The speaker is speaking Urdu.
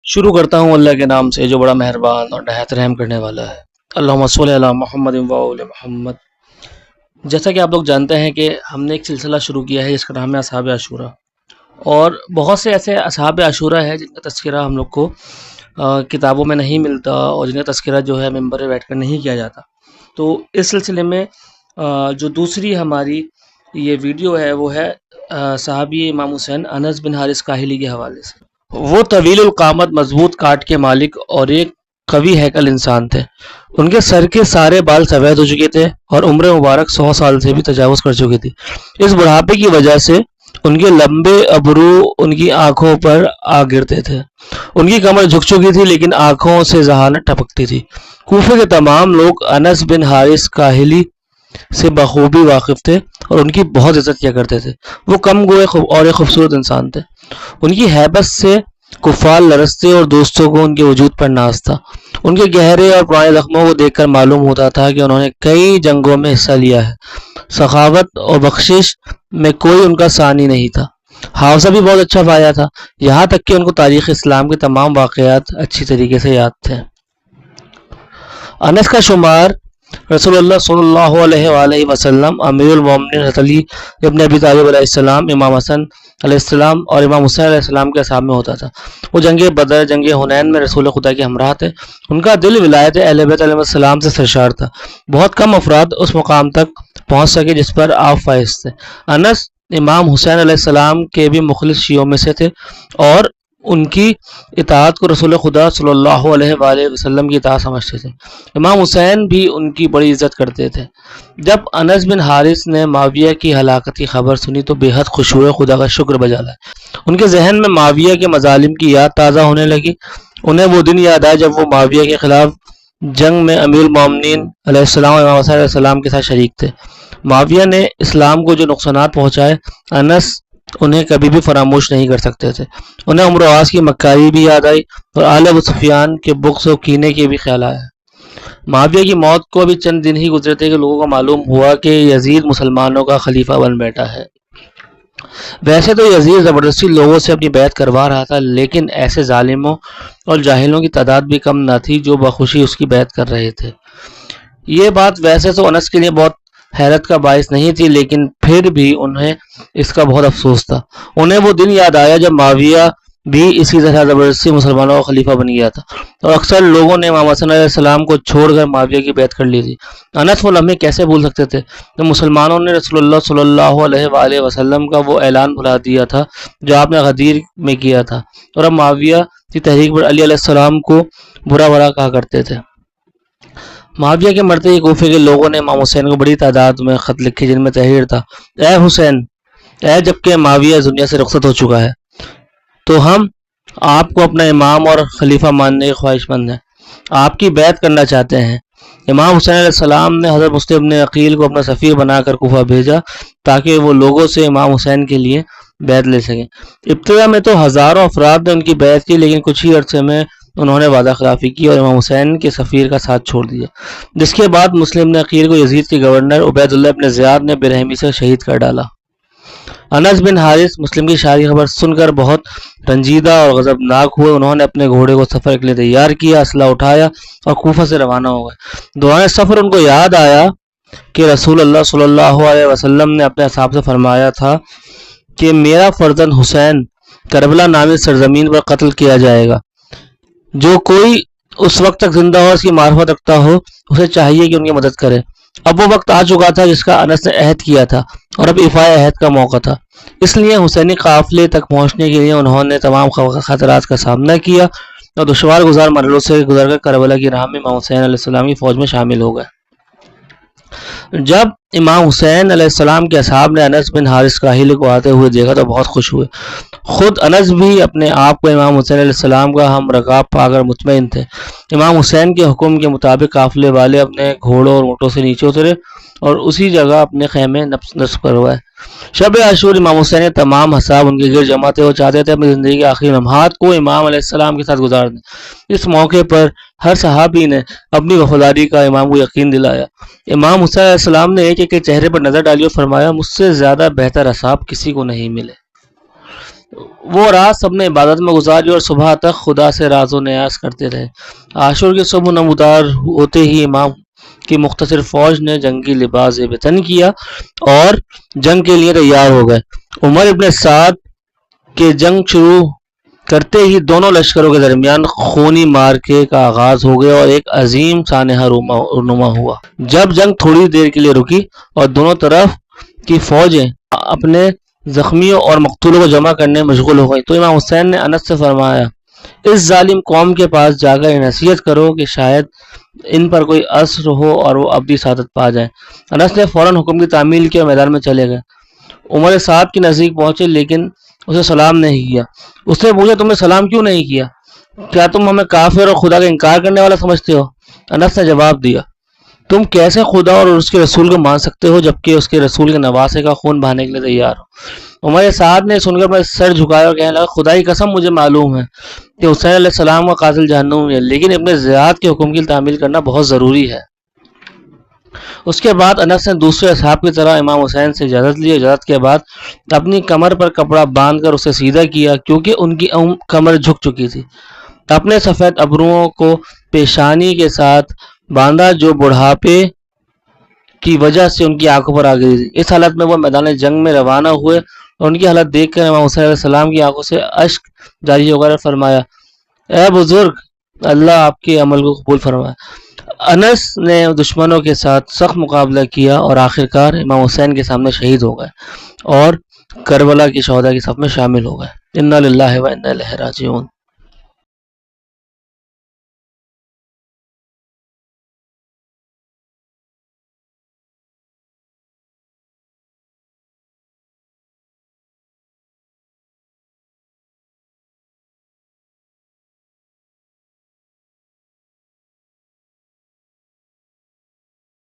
شروع کرتا ہوں اللہ کے نام سے جو بڑا مہربان اور نہایت رحم کرنے والا ہے۔ اللہم صلی علی محمد و آل محمد۔ جیسا کہ آپ لوگ جانتے ہیں کہ ہم نے ایک سلسلہ شروع کیا ہے جس کا نام ہے اصحاب عاشورہ، اور بہت سے ایسے اصحاب عاشورہ ہیں جن کا تذکرہ ہم لوگ کو کتابوں میں نہیں ملتا اور جن کا تذکرہ جو ہے ممبر پہ بیٹھ کر نہیں کیا جاتا۔ تو اس سلسلے میں جو دوسری ہماری یہ ویڈیو ہے وہ ہے صحابی امام حسین انس بن حارث کاہلی کے حوالے سے۔ وہ طویل القامت، مضبوط کاٹ کے مالک اور ایک قوی ہیکل انسان تھے۔ ان کے سر کے سارے بال سفید ہو چکے تھے اور عمر مبارک 100 سال سے بھی تجاوز کر چکی تھی۔ اس بڑھاپے کی وجہ سے ان کے لمبے ابرو ان کی آنکھوں پر آ گرتے تھے۔ ان کی کمر جھک چکی تھی لیکن آنکھوں سے ذہانت ٹپکتی تھی۔ کوفے کے تمام لوگ انس بن حارث کاہلی سے بخوبی واقف تھے اور ان کی بہت عزت کیا کرتے تھے۔ وہ کم گوئے اور ایک خوبصورت انسان تھے۔ ان کی ہیبت سے کفار لرزتے اور دوستوں کو ان کے وجود پر ناز تھا۔ ان کے گہرے اور پرانے زخموں کو دیکھ کر معلوم ہوتا تھا کہ انہوں نے کئی جنگوں میں حصہ لیا ہے۔ سخاوت اور بخشش میں کوئی ان کا ثانی نہیں تھا۔ حافظہ بھی بہت اچھا پایا تھا، یہاں تک کہ ان کو تاریخ اسلام کے تمام واقعات اچھی طریقے سے یاد تھے۔ انس کا شمار رسول اللہ صلی اللہ علیہ وآلہ وسلم، امیر المومنین حضرت علی ابن ابی طالب علیہ السلام، امام حسن علیہ السلام اور امام حسین علیہ السلام کے اصحاب میں ہوتا تھا۔ وہ جنگ بدر، جنگ حنین میں رسول خدا کے ہمراہ تھے۔ ان کا دل ولایت اہل بیت علیہ السلام سے سرشار تھا۔ بہت کم افراد اس مقام تک پہنچ سکے جس پر آپ فائز تھے۔ انس امام حسین علیہ السلام کے بھی مخلص شیعوں میں سے تھے اور ان کی اطاعت کو رسول خدا صلی اللہ علیہ وآلہ وسلم کی اطاعت سمجھتے تھے۔ امام حسین بھی ان کی بڑی عزت کرتے تھے۔ جب انس بن حارث نے معاویہ کی ہلاکت کی خبر سنی تو بے حد خوش ہوئے، خدا کا شکر بجا لائے۔ ان کے ذہن میں معاویہ کے مظالم کی یاد تازہ ہونے لگی۔ انہیں وہ دن یاد آیا جب وہ معاویہ کے خلاف جنگ میں امیر المومنین علیہ السلام اور امام حسین علیہ السلام کے ساتھ شریک تھے۔ معاویہ نے اسلام کو جو نقصانات پہنچائے انس انہیں کبھی بھی فراموش نہیں کر سکتے تھے۔ انہیں عمرو عاص کی مکاری بھی یاد آئی اور آل ابو سفیان کے بغض و کینے کے بھی خیال آیا۔ معاویہ کی موت کو ابھی چند دن ہی گزرے تھے کہ لوگوں کو معلوم ہوا کہ یزید مسلمانوں کا خلیفہ بن بیٹھا ہے۔ ویسے تو یزید زبردستی لوگوں سے اپنی بیعت کروا رہا تھا، لیکن ایسے ظالموں اور جاہلوں کی تعداد بھی کم نہ تھی جو بخوشی اس کی بیعت کر رہے تھے۔ یہ بات ویسے تو انس کے لیے بہت حیرت کا باعث نہیں تھی، لیکن پھر بھی انہیں اس کا بہت افسوس تھا۔ انہیں وہ دن یاد آیا جب معاویہ بھی اسی طرح زبردستی مسلمانوں کا خلیفہ بن گیا تھا اور اکثر لوگوں نے امام حسن علیہ السلام کو چھوڑ کر معاویہ کی بیعت کر لی تھی۔ انس وہ لمحے کیسے بھول سکتے تھے جب مسلمانوں نے رسول اللہ صلی اللہ علیہ وآلہ وسلم کا وہ اعلان بھلا دیا تھا جو آپ نے غدیر میں کیا تھا، اور اب معاویہ کی تحریک پر علی علیہ السلام کو برا بھلا کہا کرتے تھے۔ معاویہ کے مرتے ہی کوفے کے لوگوں نے امام حسین کو بڑی تعداد میں خط لکھے جن میں تحریر تھا: اے حسین، اے جبکہ معاویہ اس دنیا سے رخصت ہو چکا ہے تو ہم آپ کو اپنا امام اور خلیفہ ماننے کے خواہش مند ہیں، آپ کی بیعت کرنا چاہتے ہیں۔ امام حسین علیہ السلام نے حضرت مسلم بن عقیل کو اپنا سفیر بنا کر کوفہ بھیجا تاکہ وہ لوگوں سے امام حسین کے لیے بیعت لے سکیں۔ ابتدا میں تو ہزاروں افراد نے ان کی بیعت کی، لیکن کچھ ہی عرصے میں انہوں نے وعدہ خلافی کی اور امام حسین کے سفیر کا ساتھ چھوڑ دیا، جس کے بعد مسلم بن عقیل کو یزید کے گورنر عبید اللہ بن زیاد نے بے رحمی سے شہید کر ڈالا۔ انس بن حارث مسلم کی شادی خبر سن کر بہت رنجیدہ اور غضبناک ہوئے۔ انہوں نے اپنے گھوڑے کو سفر کے لیے تیار کیا، اسلحہ اٹھایا اور کوفہ سے روانہ ہو گئے۔ دوران سفر ان کو یاد آیا کہ رسول اللہ صلی اللہ علیہ وسلم نے اپنے اصحاب سے فرمایا تھا کہ میرا فرزند حسین کربلا نامی سرزمین پر قتل کیا جائے گا۔ جو کوئی اس وقت تک زندہ ہو، اس کی معرفت رکھتا ہو، اسے چاہیے کہ ان کی مدد کرے۔ اب وہ وقت آ چکا تھا جس کا انس نے عہد کیا تھا اور اب ایفائے عہد کا موقع تھا، اس لیے حسینی قافلے تک پہنچنے کے لیے انہوں نے تمام خطرات کا سامنا کیا اور دشوار گزار مرحلوں سے گزر کر کربلا کی راہ میں امام حسین علیہ السلام کی فوج میں شامل ہو گئے۔ جب امام حسین علیہ السلام کے اصحاب نے انس بن حارث کاہلی کو آتے ہوئے دیکھا تو بہت خوش ہوئے۔ خود انس بھی اپنے آپ کو امام حسین علیہ السلام کا ہم رکاب پا کر مطمئن تھے۔ امام حسین کے حکم کے مطابق قافلے والے اپنے گھوڑوں اور اونٹوں سے نیچے اترے اور اسی جگہ اپنے خیمے نصب کروائے۔ شب عاشور امام حسین کے تمام اصحاب ان کے گرد جمع تھے، وہ چاہتے تھے اپنی زندگی کے آخری لمحات کو امام علیہ السلام کے ساتھ گزار دیں۔ اس موقع پر ہر صحابی نے اپنی وفاداری کا امام کو یقین دلایا۔ امام حسین علیہ السلام نے ایک ایک کے چہرے پر نظر ڈالی اور فرمایا: مجھ سے زیادہ بہتر اصحاب کسی کو نہیں ملے۔ وہ رات سب نے عبادت میں گزاری اور صبح تک خدا سے راز و نیاز کرتے رہے۔ عاشور کی صبح نمودار ہوتے ہی امام کی مختصر فوج نے جنگی لباس وطن کیا اور جنگ کے لیے تیار ہو گئے۔ عمر ابن سعد کے جنگ شروع کرتے ہی دونوں لشکروں کے درمیان خونی مارکے کا آغاز ہو گیا اور ایک عظیم سانحہ رونما ہوا۔ جب جنگ تھوڑی دیر کے لیے رکی اور دونوں طرف کی فوجیں اپنے زخمیوں اور مقتولوں کو جمع کرنے میں مشغول ہو گئی تو امام حسین نے انس سے فرمایا، اس ظالم قوم کے پاس جا کر نصیحت کرو کہ شاید ان پر کوئی اثر ہو اور وہ ابدی سعادت پا جائیں۔ انس نے فوراً حکم کی تعمیل کی اور میدان میں چلے گئے۔ عمر سعد کے نزدیک پہنچے لیکن اسے سلام نہیں کیا۔ اس نے پوچھا، تم نے سلام کیوں نہیں کیا؟ کیا تم ہمیں کافر اور خدا کا انکار کرنے والا سمجھتے ہو؟ انس نے جواب دیا، تم کیسے خدا اور اس کے رسول کو مان سکتے ہو جبکہ اس کے رسول کے نواسے کا خون بہانے کے لیے تیار ہو؟ عمر سعد نے سن کر اپنا سر جھکایا اور کہنے لگا، خدا کی قسم مجھے معلوم ہے کہ حسین علیہ السلام کا قاتل جہنم میں ہے، لیکن ابن زیاد کے حکم کی تعمیل کرنا بہت ضروری ہے۔ اس کے بعد انس نے دوسرے اصحاب کی طرح امام حسین سے اجازت لی۔ اجازت کے بعد اپنی کمر پر کپڑا باندھ کر اسے سیدھا کیا کیونکہ ان کی کمر جھک چکی تھی۔ اپنے سفید ابروؤں کو پیشانی کے ساتھ باندھا جو بڑھاپے کی وجہ سے ان کی آنکھوں پر آ گئی تھی۔ اس حالت میں وہ میدان جنگ میں روانہ ہوئے اور ان کی حالت دیکھ کر امام حسین علیہ السلام کی آنکھوں سے اشک جاری ہو کر فرمایا، اے بزرگ، اللہ آپ کے عمل کو قبول فرمائے۔ انس نے دشمنوں کے ساتھ سخت مقابلہ کیا اور آخرکار امام حسین کے سامنے شہید ہو گئے اور کربلا کی شہداء کی صف میں شامل ہو گئے۔ انا للہ و انا الیہ راجعون۔